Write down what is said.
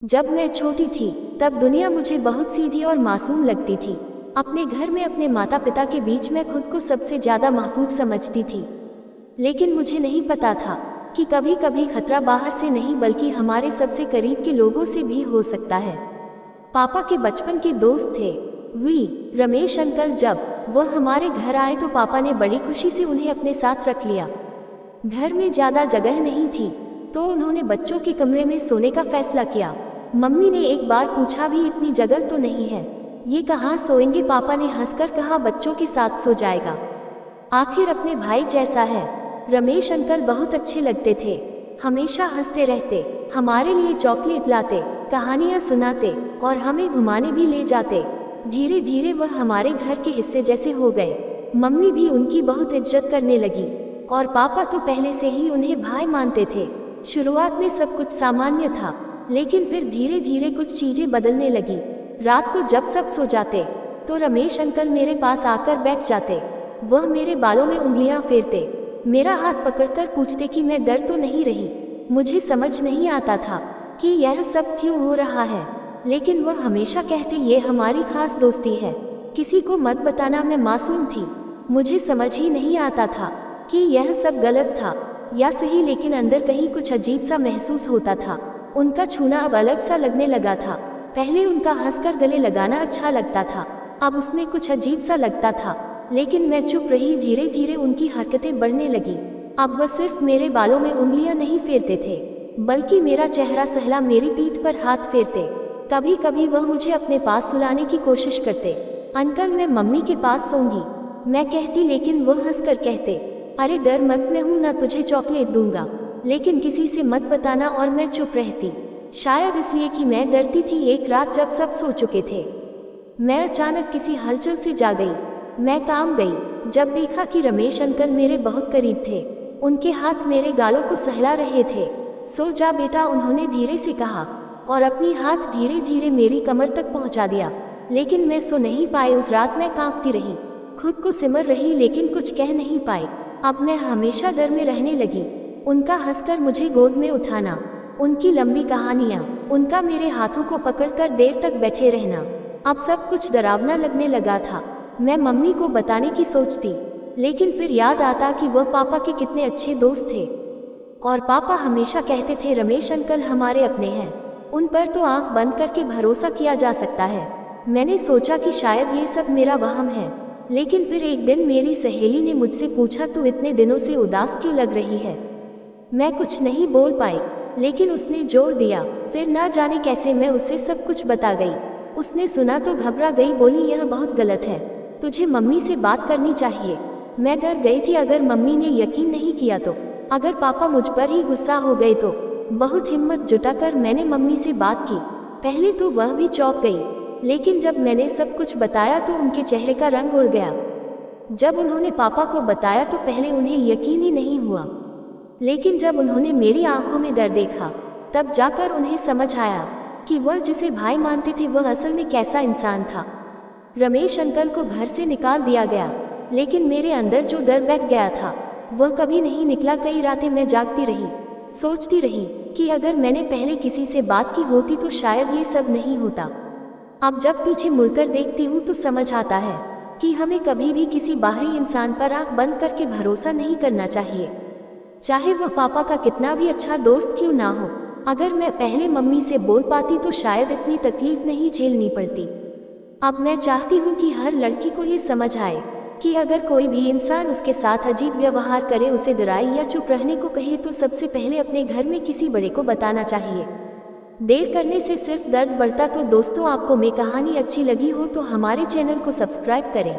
जब मैं छोटी थी तब दुनिया मुझे बहुत सीधी और मासूम लगती थी। अपने घर में अपने माता पिता के बीच मैं खुद को सबसे ज़्यादा महफूज समझती थी। लेकिन मुझे नहीं पता था कि कभी कभी खतरा बाहर से नहीं बल्कि हमारे सबसे करीब के लोगों से भी हो सकता है। पापा के बचपन के दोस्त थे रमेश अंकल। जब वह हमारे घर आए तो पापा ने बड़ी खुशी से उन्हें अपने साथ रख लिया। घर में ज़्यादा जगह नहीं थी तो उन्होंने बच्चों के कमरे में सोने का फैसला किया। मम्मी ने एक बार पूछा भी इतनी जगह तो नहीं है, ये कहाँ सोएंगे? पापा ने हंसकर कहा बच्चों के साथ सो जाएगा, आखिर अपने भाई जैसा है। रमेश अंकल बहुत अच्छे लगते थे, हमेशा हंसते रहते, हमारे लिए चॉकलेट लाते, कहानियाँ सुनाते और हमें घुमाने भी ले जाते। धीरे धीरे वह हमारे घर के हिस्से जैसे हो गए। मम्मी भी उनकी बहुत इज्जत करने लगी और पापा तो पहले से ही उन्हें भाई मानते थे। शुरुआत में सब कुछ सामान्य था, लेकिन फिर धीरे धीरे कुछ चीजें बदलने लगी। रात को जब सब सो जाते तो रमेश अंकल मेरे पास आकर बैठ जाते। वह मेरे बालों में उंगलियां फेरते, मेरा हाथ पकड़कर पूछते कि मैं डर तो नहीं रही। मुझे समझ नहीं आता था कि यह सब क्यों हो रहा है, लेकिन वह हमेशा कहते ये हमारी खास दोस्ती है, किसी को मत बताना। मैं मासूम थी, मुझे समझ ही नहीं आता था कि यह सब गलत था या सही, लेकिन अंदर कहीं कुछ अजीब सा महसूस होता था। उनका छूना अब अलग सा लगने लगा था। पहले उनका हंसकर गले लगाना अच्छा लगता था, अब उसमें कुछ अजीब सा लगता था, लेकिन मैं चुप रही। धीरे धीरे उनकी हरकतें बढ़ने लगी। अब वह सिर्फ मेरे बालों में उंगलियां नहीं फेरते थे, बल्कि मेरा चेहरा सहला, मेरी पीठ पर हाथ फेरते। कभी कभी वह मुझे अपने पास सुलाने की कोशिश करते। अंकल मैं मम्मी के पास सोऊंगी, मैं कहती, लेकिन वह हंसकर कहते अरे डर मत, मैं हूं ना, तुझे चॉकलेट दूंगा, लेकिन किसी से मत बताना। और मैं चुप रहती, शायद इसलिए कि मैं डरती थी। एक रात जब सब सो चुके थे, मैं अचानक किसी हलचल से जाग गई। मैं काम गई जब देखा कि रमेश अंकल मेरे बहुत करीब थे, उनके हाथ मेरे गालों को सहला रहे थे। सो जा बेटा, उन्होंने धीरे से कहा और अपनी हाथ धीरे धीरे मेरी कमर तक पहुंचा दिया। लेकिन मैं सो नहीं पाई। उस रात मैं कांपती रही, खुद को सिमर रही, लेकिन कुछ कह नहीं पाई। अब मैं हमेशा डर में रहने लगी। उनका हंसकर मुझे गोद में उठाना, उनकी लंबी कहानियाँ, उनका मेरे हाथों को पकड़कर देर तक बैठे रहना, अब सब कुछ डरावना लगने लगा था। मैं मम्मी को बताने की सोचती, लेकिन फिर याद आता कि वह पापा के कितने अच्छे दोस्त थे और पापा हमेशा कहते थे रमेश अंकल हमारे अपने हैं, उन पर तो आंख बंद करके भरोसा किया जा सकता है। मैंने सोचा कि शायद ये सब मेरा वहम है, लेकिन फिर एक दिन मेरी सहेली ने मुझसे पूछा तू इतने दिनों से उदास क्यों लग रही है? मैं कुछ नहीं बोल पाई, लेकिन उसने जोर दिया। फिर ना जाने कैसे मैं उसे सब कुछ बता गई। उसने सुना तो घबरा गई, बोली यह बहुत गलत है, तुझे मम्मी से बात करनी चाहिए। मैं डर गई थी, अगर मम्मी ने यकीन नहीं किया तो, अगर पापा मुझ पर ही गुस्सा हो गए तो। बहुत हिम्मत जुटाकर मैंने मम्मी से बात की। पहले तो वह भी चौंक गई, लेकिन जब मैंने सब कुछ बताया तो उनके चेहरे का रंग उड़ गया। जब उन्होंने पापा को बताया तो पहले उन्हें यकीन ही नहीं हुआ, लेकिन जब उन्होंने मेरी आंखों में डर देखा तब जाकर उन्हें समझ आया कि वह जिसे भाई मानते थे वह असल में कैसा इंसान था। रमेश अंकल को घर से निकाल दिया गया, लेकिन मेरे अंदर जो डर बैठ गया था वह कभी नहीं निकला। कई रातें मैं जागती रही, सोचती रही कि अगर मैंने पहले किसी से बात की होती तो शायद ये सब नहीं होता। अब जब पीछे मुड़कर देखती हूँ तो समझ आता है कि हमें कभी भी किसी बाहरी इंसान पर आंख बंद करके भरोसा नहीं करना चाहिए, चाहे वह पापा का कितना भी अच्छा दोस्त क्यों ना हो। अगर मैं पहले मम्मी से बोल पाती तो शायद इतनी तकलीफ नहीं झेलनी पड़ती। अब मैं चाहती हूँ कि हर लड़की को ये समझ आए कि अगर कोई भी इंसान उसके साथ अजीब व्यवहार करे, उसे डराए या चुप रहने को कहे तो सबसे पहले अपने घर में किसी बड़े को बताना चाहिए। देर करने से सिर्फ दर्द बढ़ता। तो दोस्तों, आपको मेरी कहानी अच्छी लगी हो तो हमारे चैनल को सब्सक्राइब करें।